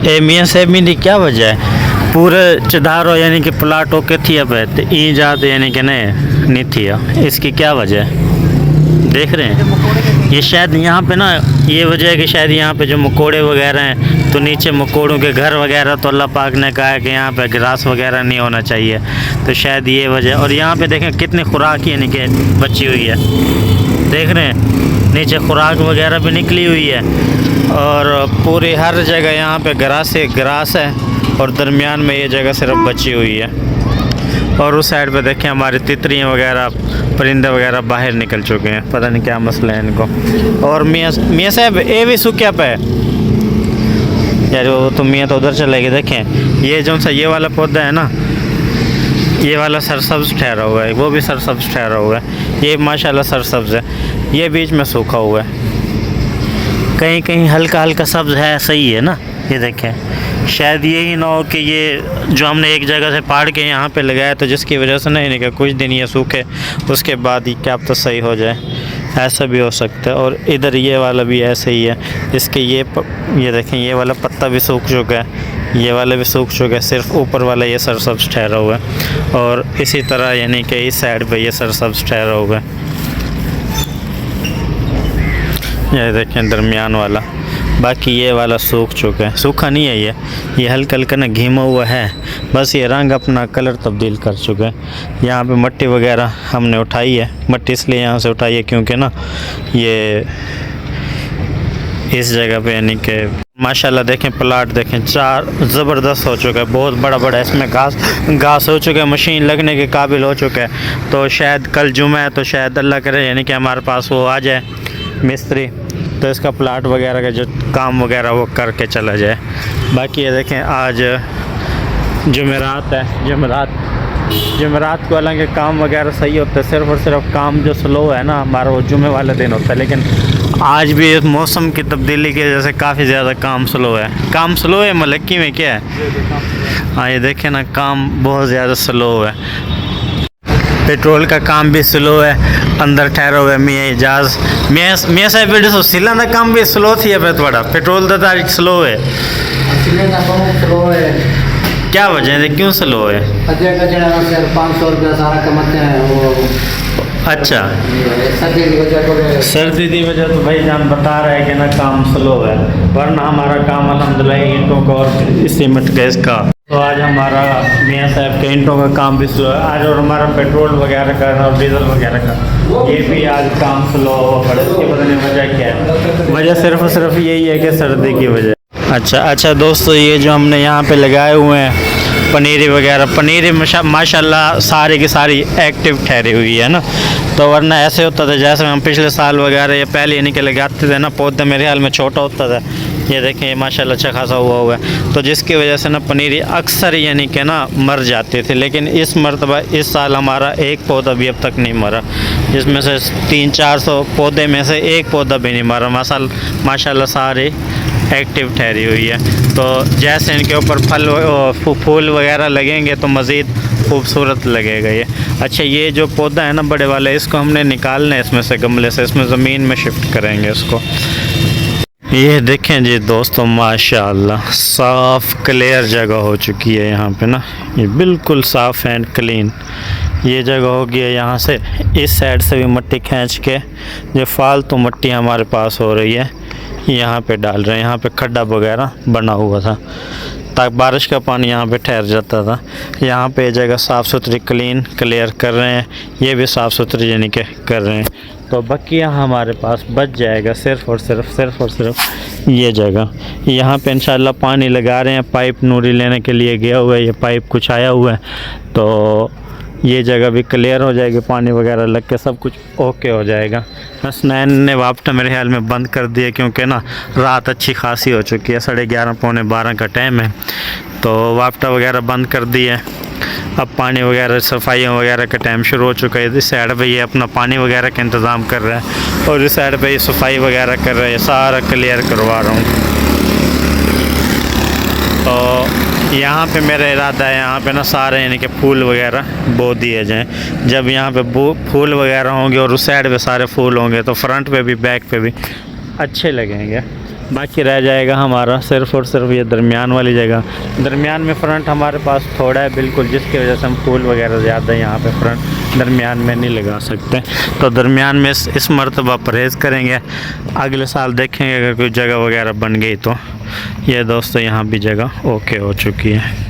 ए मियाँ साहब मेरी क्या वजह है पूरे चदारो यानी कि प्लाटों के थी अब ई जात यानी कि नहीं थी। इसकी क्या वजह है देख रहे हैं। ये शायद यहाँ पे ना ये वजह है कि शायद यहाँ पे जो मकोड़े वगैरह हैं तो नीचे मकोड़ों के घर वगैरह तो अल्लाह पाक ने कहा है कि यहाँ पे ग्रास वगैरह नहीं होना चाहिए, तो शायद ये वजह। और यहाँ पे देखें कितनी खुराक यानी कि बची हुई है, देख रहे हैं नीचे खुराक वगैरह भी निकली हुई है और पूरी हर जगह यहाँ पे ग्रास है और दरमियान में ये जगह सिर्फ बची हुई है। और उस साइड पे देखें हमारी तितरियाँ वगैरह परिंदे वगैरह बाहर निकल चुके हैं, पता नहीं क्या मसला है इनको। और मियाँ साहब ये भी सूख्या पे यार वो तो मियाँ तो उधर चलेगी। देखें ये जो सा ये वाला पौधा है ना ये वाला सरसब्ज ठहरा हुआ है, वो भी सरसब्ज ठहरा हुआ है, ये माशाल्लाह सरसब्ज है, ये बीच में सूखा हुआ है, कहीं कहीं हल्का हल्का सब्ज है, सही है ना। ये देखें शायद यही ना हो कि ये जो हमने एक जगह से पाड़ के यहाँ पे लगाया तो जिसकी वजह से नहीं कि कुछ दिन ये सूखे उसके बाद ही क्या तो सही हो जाए, ऐसा भी हो सकता है। और इधर ये वाला भी ऐसे ही है, इसके ये देखें ये वाला पत्ता भी सूख चुका है, ये वाला भी सूख चुका है, सिर्फ ऊपर वाला ये सरसब्ज ठहरा हुआ है। और इसी तरह यानी कि इस साइड पे ये सरसब्ज ठहरा हुआ है, ये देखें दरमियान वाला, बाकी ये वाला सूख चुका है, सूखा नहीं है ये हल्का हल्का ना घीमा हुआ है, बस ये रंग अपना कलर तब्दील कर चुका है। यहाँ पे मट्टी वगैरह हमने उठाई है, मट्टी इसलिए यहाँ से उठाई है क्योंकि ना ये इस जगह पे यानी कि माशाल्लाह देखें प्लाट देखें चार ज़बरदस्त हो चुका है, बहुत बड़ा बड़ा इसमें घास हो चुका है, मशीन लगने के काबिल हो चुका है। तो शायद कल जुमा है तो शायद अल्लाह करे यानी कि हमारे पास वो आ जाए मिस्त्री तो इसका प्लाट वगैरह का जो काम वगैरह वो करके चला जाए। बाकी ये देखें आज जुमेरात है, जुमेरात को हालांकि काम वगैरह सही होता है, सिर्फ और सिर्फ काम जो स्लो है ना हमारा वो जुमे वाले दिन होता है, लेकिन आज भी इस मौसम की तब्दीली की वजह से काफ़ी ज़्यादा काम स्लो है। मलक्की में क्या है हाँ ये देखें ना काम बहुत ज़्यादा स्लो है, पेट्रोल का काम भी स्लो है, अंदर ठहरा हुआ है मियाँ साहब ॾिसो सिला का काम भी स्लो थी है थोड़ा, पेट्रोल तो तारीख स्लो है, क्या वजह है क्यों स्लो है? 500 रुपया सारा कमाते हैं वो। अच्छा सर्दी की वजह तो भाई जान बता रहा है कि ना काम स्लो है, वरना हमारा काम अल्हम्दुलिल्लाह ईंटों का और सीमेंट गैस का। तो आज हमारा मियाँ साहब के ईंटों का काम भी स्लो है आज, और हमारा पेट्रोल वगैरह का और डीजल वगैरह का ये भी आज काम स्लो हो पड़े। इसकी पता नहीं वजह क्या है, वजह सिर्फ और सिर्फ यही है कि सर्दी की वजह। अच्छा दोस्तों ये जो हमने यहाँ पे लगाए हुए हैं पनीरी वगैरह, पनीरी माशाल्लाह सारी की सारी एक्टिव ठहरी हुई है ना, तो वरना ऐसे होता था जैसे हम पिछले साल वगैरह या पहले यानी कि लगाते थे ना पौधा मेरे ख्याल में छोटा होता था, ये देखें ये माशाल्लाह अच्छा खासा हुआ है, तो जिसकी वजह से ना पनीरी अक्सर यानी कि ना मर जाती थी। लेकिन इस मरतबा इस साल हमारा एक पौधा भी अब तक नहीं मरा, जिसमें से 300-400 पौधे में से एक पौधा भी नहीं मरा, माशाल्लाह सारे एक्टिव ठहरी हुई है। तो जैसे इनके ऊपर फूल वगैरह लगेंगे तो मज़ीद खूबसूरत लगेगा ये। अच्छा ये जो पौधा है ना बड़े वाले इसको हमने निकालना है इसमें से गमले से, इसमें ज़मीन में शिफ्ट करेंगे इसको। ये देखें जी दोस्तों माशाल्लाह साफ़ क्लियर जगह हो चुकी है यहाँ पे ना, ये बिल्कुल साफ़ एंड क्लीन ये जगह होगी है। यहाँ से इस साइड से भी मिट्टी खींच के जो फालतू मिट्टी हमारे पास हो रही है यहाँ पे डाल रहे हैं, यहाँ पे खड्डा वगैरह बना हुआ था ताकि बारिश का पानी यहाँ पे ठहर जाता था। यहाँ पे जगह साफ़ सुथरी क्लीन क्लियर कर रहे हैं, ये भी साफ़ सुथरी यानी कि कर रहे हैं। तो बकिया हमारे पास बच जाएगा सिर्फ़ और सिर्फ ये जगह। यहाँ पे इंशाल्लाह पानी लगा रहे हैं, पाइप नूरी लेने के लिए गया हुआ है, ये पाइप कुछ आया हुआ है तो ये जगह भी क्लियर हो जाएगी, पानी वगैरह लग के सब कुछ ओके हो जाएगा। हसनैन ने वापटा मेरे ख्याल में बंद कर दिया क्योंकि ना रात अच्छी खासी हो चुकी है, 11:30 पौने 12 का टाइम है, तो वापटा वगैरह बंद कर दिया। अब पानी वगैरह सफाइयों वगैरह का टाइम शुरू हो चुका है। इस साइड पे ये अपना पानी वगैरह का इंतज़ाम कर रहा है और इस साइड पे ये सफाई वगैरह कर रहा है, सारा क्लियर करवा रहा हूँ। तो यहाँ पे मेरा इरादा है यहाँ पे ना सारे यानी कि फूल वगैरह बो दिए जाएं। जब यहाँ पे फूल वगैरह होंगे और उस साइड पे सारे फूल होंगे तो फ्रंट पे भी बैक पे भी अच्छे लगेंगे। बाकी रह जाएगा हमारा सिर्फ और सिर्फ ये दरमियान वाली जगह। दरमियान में फ्रंट हमारे पास थोड़ा है बिल्कुल, जिसकी वजह से हम फूल वगैरह ज़्यादा यहाँ पे फ्रंट दरमियान में नहीं लगा सकते। तो दरमियान में इस मरतबा परहेज़ करेंगे, अगले साल देखेंगे अगर कोई जगह वगैरह बन गई तो। ये दोस्तों यहाँ भी जगह ओके हो चुकी है।